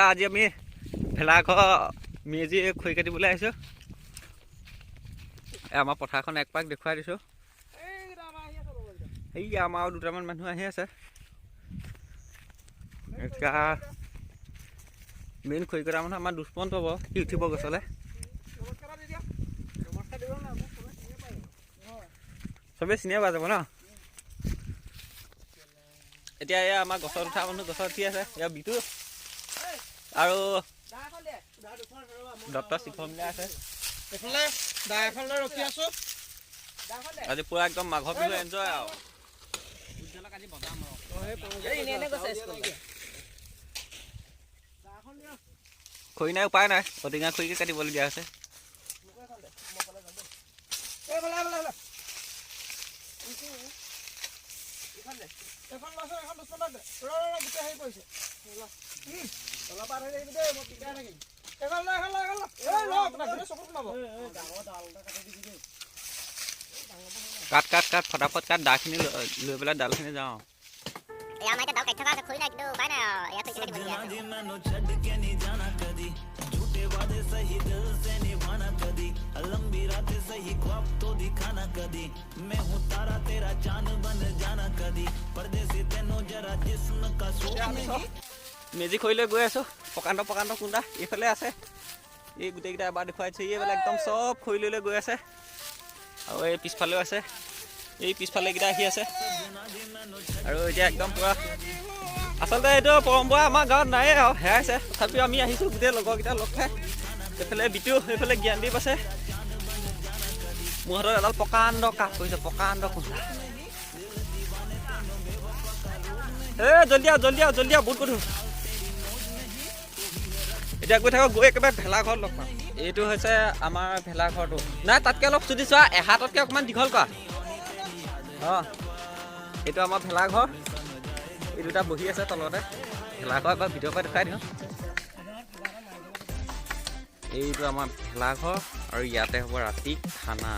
আজি আমি ভেলাঘৰ মেজি খৰি কাটিবলৈ আহিছোঁ। আমাৰ পথাৰখন এক পাক দেখুৱাই দিছোঁ। এই আমাৰ আৰু দুটামান মানুহ আহি আছে। এতিয়া মেইন খৰি কটা মানুহ আমাৰ দুষ্মন্ত পাব, সি উঠিব গছলৈ। চবেই চিনিয়ে পোৱা যাব ন। এতিয়া এয়া আমাৰ গছত উঠা মানুহ গছত উঠি আছে। এয়া বিটু আৰু ডক্টৰ চিফমিলা আছে। আজি পুৰা একদম মাঘৰ বিহু এনজয় আৰু খৰি নাই, উপায় নাই, ঔটেঙা খৰিকে কাটিবলগীয়া হৈছে। কাট কাট কাট ফটাফট কাট, দাখিনি লৈ পেলাই ডালখিনি যাওঁ। মেজি খৰিলৈ গৈ আছো। প্ৰকাণ্ড প্ৰকাণ্ড কুন্দা এইফালে আছে। এই গোটেইকেইটা এবাৰ দেখুৱাইছে। এইবিলাক একদম চব খৰি লৈ গৈ আছে। আৰু এই পিছফালেও আছে। এই পিছফালে কেইটা আহি আছে। আৰু এতিয়া একদম পুৰা আচলতে এইটো পৰম্পৰা আমাৰ গাঁৱত নাই আৰু হেৰাইছে। তথাপিও আমি আহিছোঁ গোটেই লগৰকেইটা লগ খাই। এইফালে বিটু, এইফালে জ্ঞানদীপ আছে। মোৰ হাতত এডাল প্ৰকাণ্ড কাঠ কৰিছে, প্ৰকাণ্ড কুন্দা। জল্দি আহ বহুত গধুৰ। এতিয়া গৈ থাকক, গৈ একেবাৰে ভেলাঘৰত লগ পাম। এইটো হৈছে আমাৰ ভেলাঘৰটো। নাই তাতকৈ অলপ চুটি চোৱা, এহাততকৈ অকণমান দীঘল কৰা। অঁ, এইটো আমাৰ ভেলাঘৰ। এই দুটা বহি আছে তলতে। ভেলাঘৰ এবাৰ ভিতৰৰ পৰা দেখুৱাই দিওঁ। এইটো আমাৰ ভেলাঘৰ আৰু ইয়াতে হ'ব ৰাতি খানা।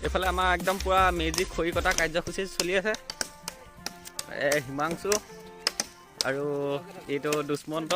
এইফালে আমাৰ একদম পুৰা মেজি খৰি কটা কাৰ্যসূচী চলি আছে। হিমাংশু আৰু এইটো দুষ্মন্ত।